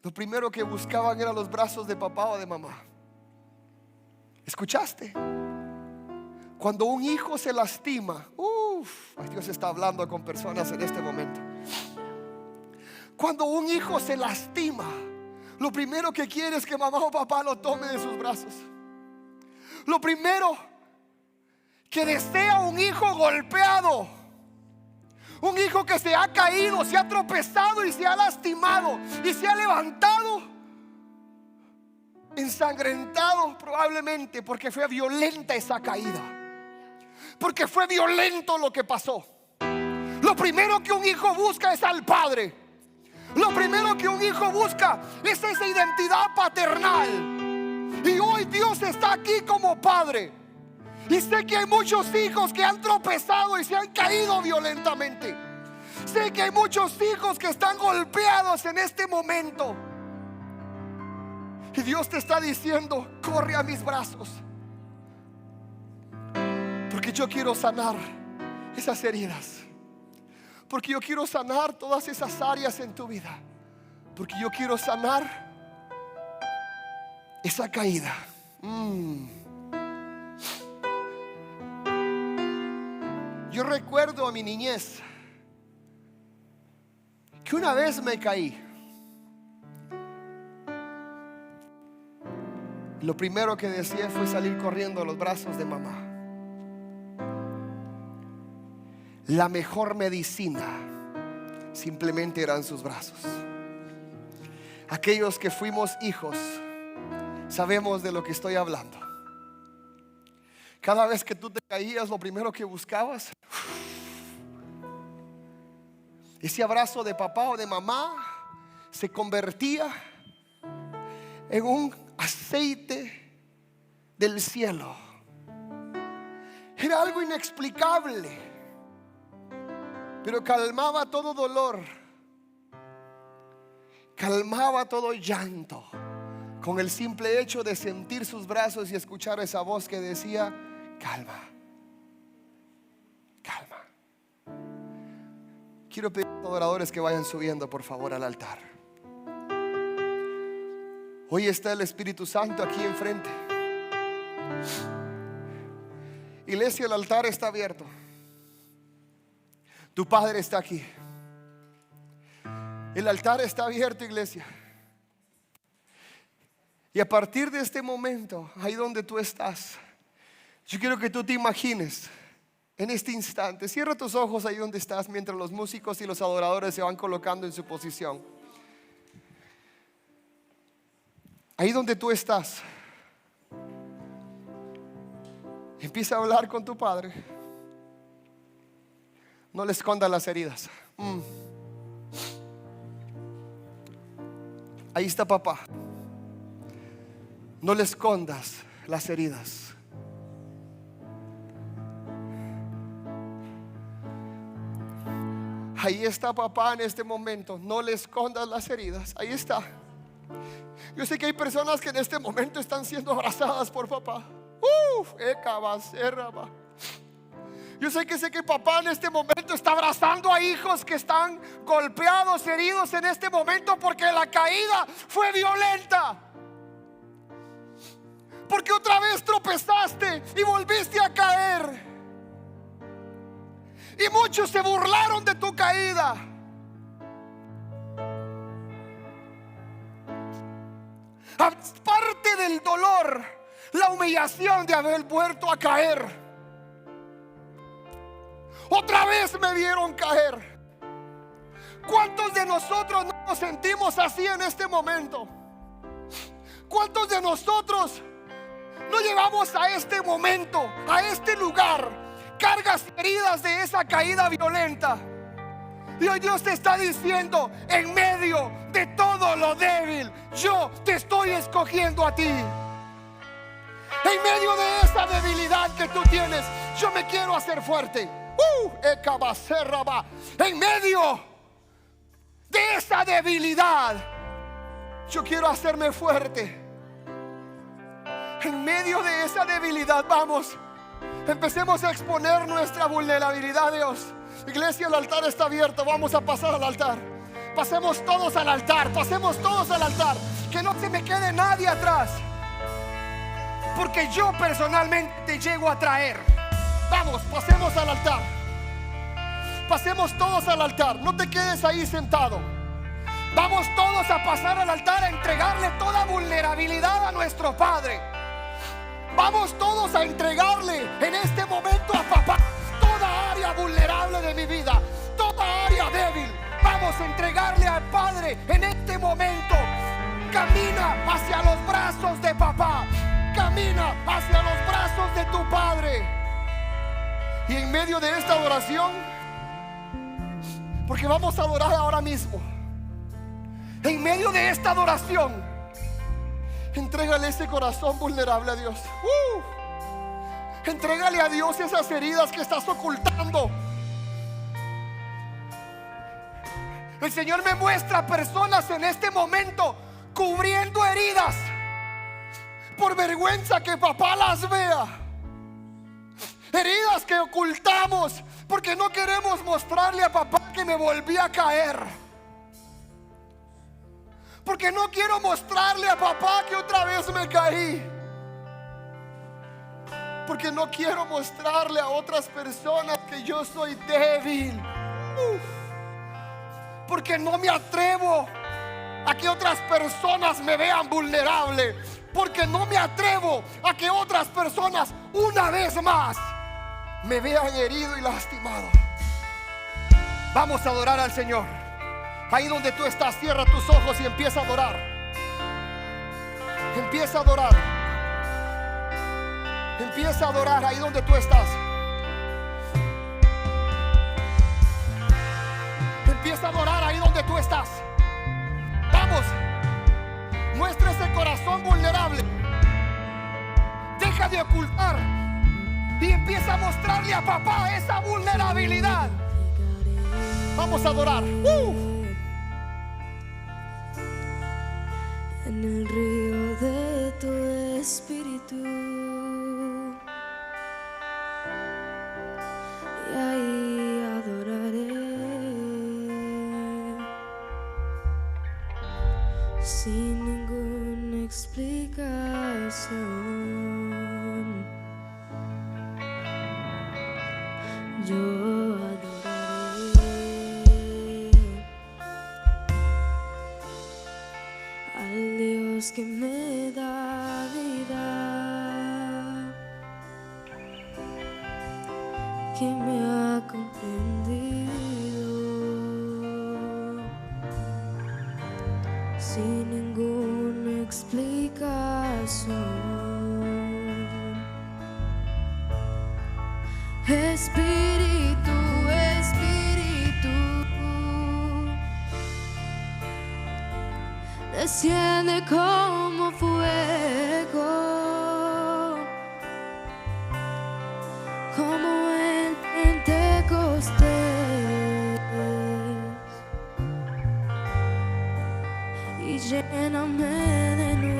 lo primero que buscaban eran los brazos de papá o de mamá. ¿Escuchaste? Cuando un hijo se lastima, Dios está hablando con personas en este momento. Cuando un hijo se lastima, lo primero que quiere es que mamá o papá lo tome de sus brazos. Lo primero que desea un hijo golpeado, un hijo que se ha caído, se ha tropezado y se ha lastimado y se ha levantado ensangrentado, probablemente porque fue violenta esa caída, porque fue violento lo que pasó. Lo primero que un hijo busca es al padre. Lo primero que un hijo busca es esa identidad paternal. Y hoy Dios está aquí como padre. Y sé que hay muchos hijos que han tropezado y se han caído violentamente. Sé que hay muchos hijos que están golpeados en este momento. Y Dios te está diciendo: corre a mis brazos, porque yo quiero sanar esas heridas. Porque yo quiero sanar todas esas áreas en tu vida. Porque yo quiero sanar esa caída. Yo recuerdo a mi niñez que una vez me caí. Lo primero que decía fue salir corriendo a los brazos de mamá. La mejor medicina simplemente eran sus brazos. Aquellos que fuimos hijos sabemos de lo que estoy hablando. Cada vez que tú te caías, lo primero que buscabas, ese abrazo de papá o de mamá, se convertía en un aceite del cielo. Era algo inexplicable, pero calmaba todo dolor, calmaba todo llanto, con el simple hecho de sentir sus brazos y escuchar esa voz que decía: calma, calma. Quiero pedir a los adoradores que vayan subiendo por favor al altar. Hoy está el Espíritu Santo aquí enfrente, Iglesia, el altar está abierto. Tu Padre está aquí. El altar está abierto, iglesia. Y a partir de este momento, ahí donde tú estás, yo quiero que tú te imagines en este instante. Cierra tus ojos ahí donde estás mientras los músicos y los adoradores se van colocando en su posición. Ahí donde tú estás, empieza a hablar con tu Padre. No le escondas las heridas. Ahí está papá. No le escondas las heridas. Ahí está papá en este momento. No le escondas las heridas. Ahí está. Yo sé que hay personas que en este momento están siendo abrazadas por papá. Yo sé que papá en este momento está abrazando a hijos que están golpeados, heridos en este momento, porque la caída fue violenta. Porque otra vez tropezaste y volviste a caer. Y muchos se burlaron de tu caída. Aparte del dolor, la humillación de haber vuelto a caer. Otra vez me vieron caer. ¿Cuántos de nosotros no nos sentimos así en este momento? ¿Cuántos de nosotros no llevamos a este momento, a este lugar, cargas heridas de esa caída violenta? Y hoy Dios te está diciendo: en medio de todo lo débil, yo te estoy escogiendo a ti. En medio de esa debilidad que tú tienes, yo me quiero hacer fuerte. En medio de esa debilidad, yo quiero hacerme fuerte. En medio de esa debilidad, vamos, empecemos a exponer nuestra vulnerabilidad a Dios. Iglesia, el altar está abierto. Vamos a pasar al altar. Pasemos todos al altar. Pasemos todos al altar. Que no se me quede nadie atrás, porque yo personalmente te llego a traer. Vamos, pasemos al altar. Pasemos todos al altar. No te quedes ahí sentado. Vamos todos a pasar al altar, a entregarle toda vulnerabilidad a nuestro Padre. Vamos todos a entregarle en este momento a papá toda área vulnerable de mi vida, toda área débil. Vamos a entregarle al Padre en este momento. Camina hacia los brazos de papá. Camina hacia los brazos de tu Padre. Y en medio de esta adoración, porque vamos a adorar ahora mismo, en medio de esta adoración, entrégale ese corazón vulnerable a Dios. Entrégale a Dios esas heridas que estás ocultando. El Señor me muestra personas en este momento cubriendo heridas por vergüenza que papá las vea. Heridas que ocultamos porque no queremos mostrarle a papá que me volví a caer. Porque no quiero mostrarle a papá que otra vez me caí. Porque no quiero mostrarle a otras personas que yo soy débil. Porque no me atrevo a que otras personas me vean vulnerable. Porque no me atrevo a que otras personas una vez más me vean herido y lastimado. Vamos a adorar al Señor. Ahí donde tú estás, cierra tus ojos y empieza a adorar. Empieza a adorar. Empieza a adorar ahí donde tú estás. Empieza a adorar ahí donde tú estás. Vamos. Muestra ese corazón vulnerable. Deja de ocultar y empieza a mostrarle a papá esa vulnerabilidad. Vamos a adorar. En el río de tu espíritu, y ahí adoraré sin ninguna explicación. yo adoraré al Dios que me da vida, que me ha comprendido sin ninguna explicación. Espíritu, Espíritu, desciende como fuego, como en Pentecostés, y lléname de nuevo.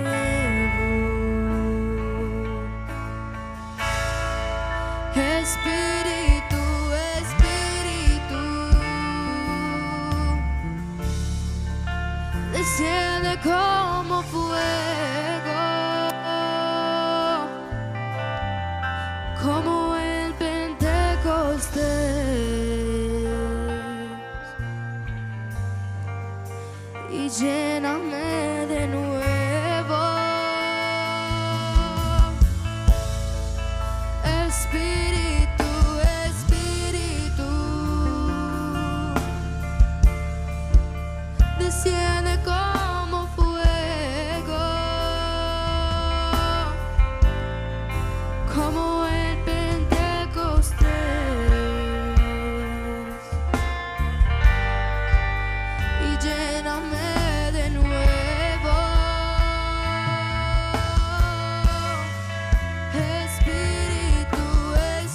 Espíritu, Espíritu, desciende como fuego, como en Pentecostés, y lléname de nuevo. Espíritu, Espíritu, desciende como fuego, como en Pentecostés, y lléname de nuevo. Espíritu, Espíritu,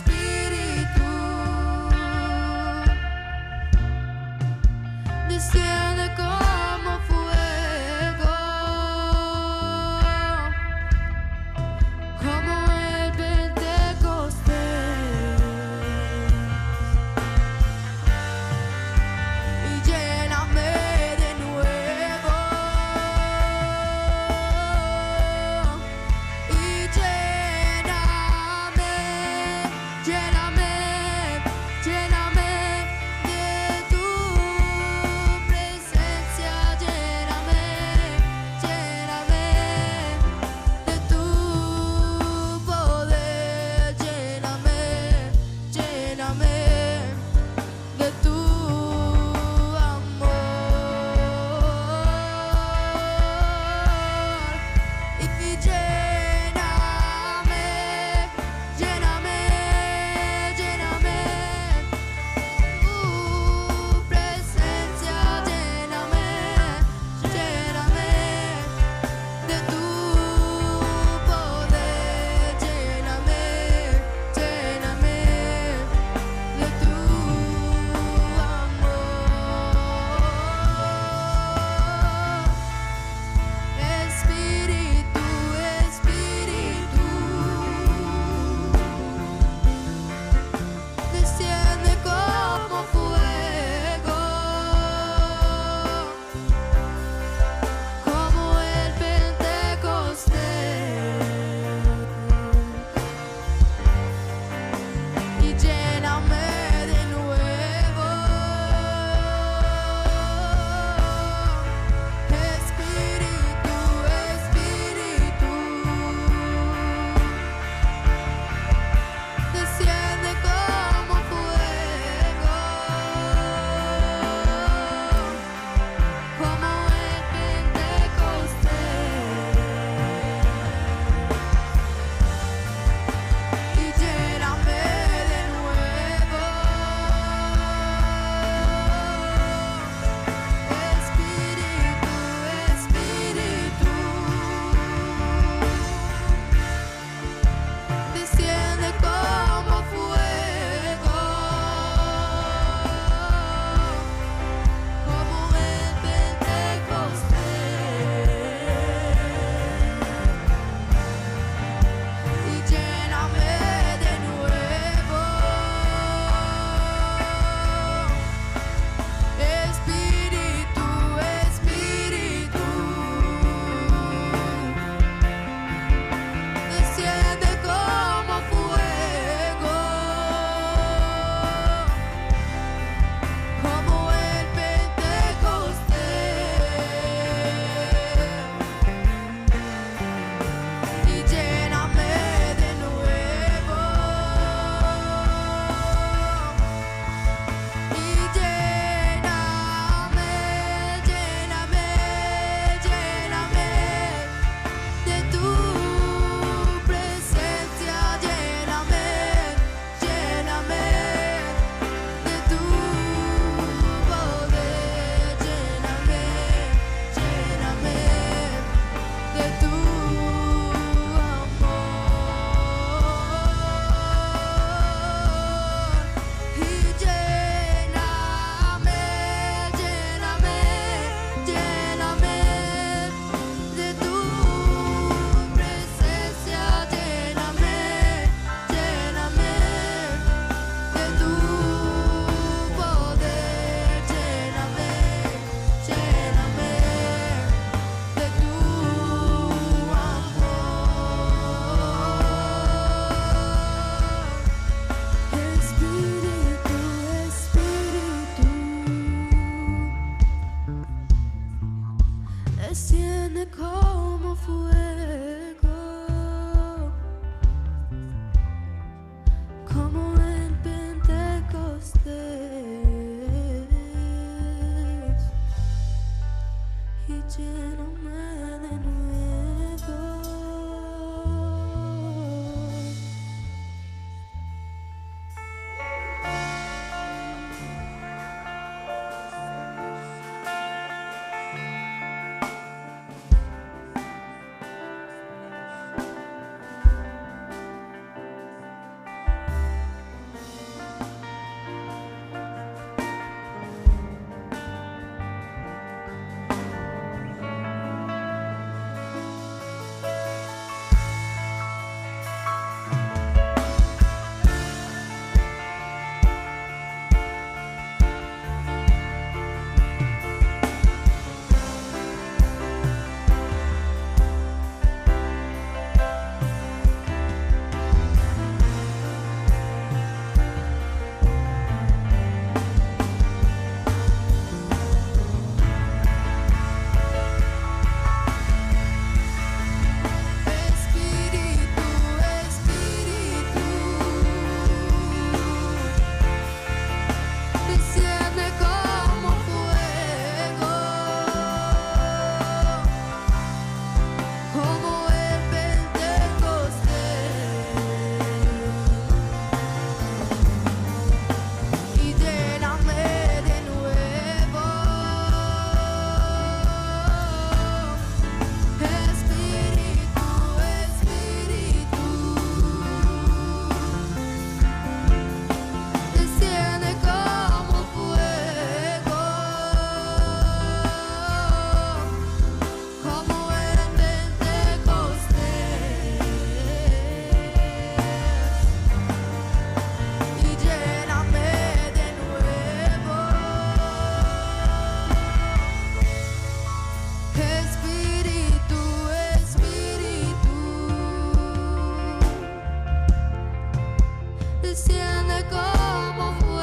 desciende como fuego,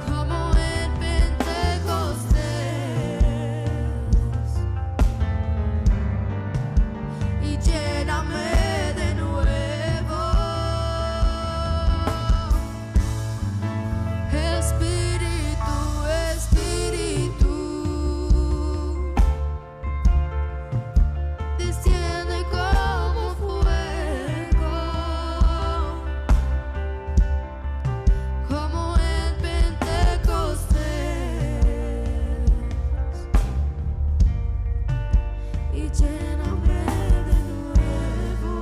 como en Pentecostés, y lléname de nuevo, Espíritu, Espíritu, desciende como fuego, como en Pentecostés, y lléname de nuevo.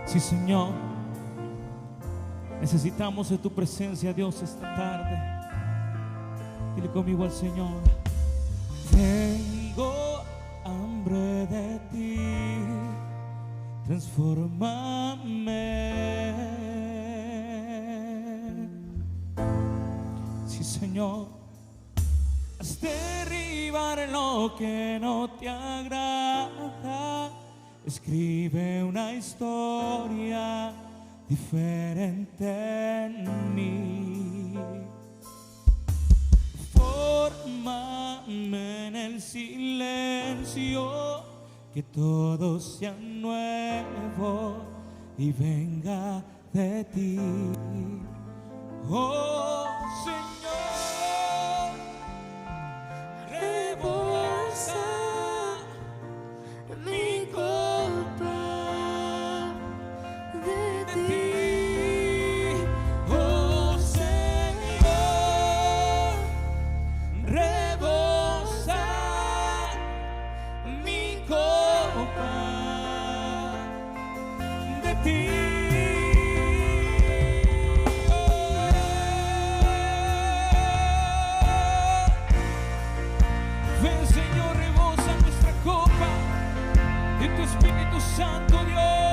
Sí, Señor, necesitamos de tu presencia, Dios, esta tarde. Dile conmigo al Señor: tengo hambre de ti, transfórmame. Sí, Señor, haz derribar lo que no te agrada. Escribe una historia diferente en mí. Fórmame en el silencio, que todo sea nuevo y venga de ti. Oh Señor, rebosa Mi copa de ti, oh Señor, rebosa mi copa de ti. Ven, Señor, rebosa nuestra copa de tu Espíritu Santo, Dios.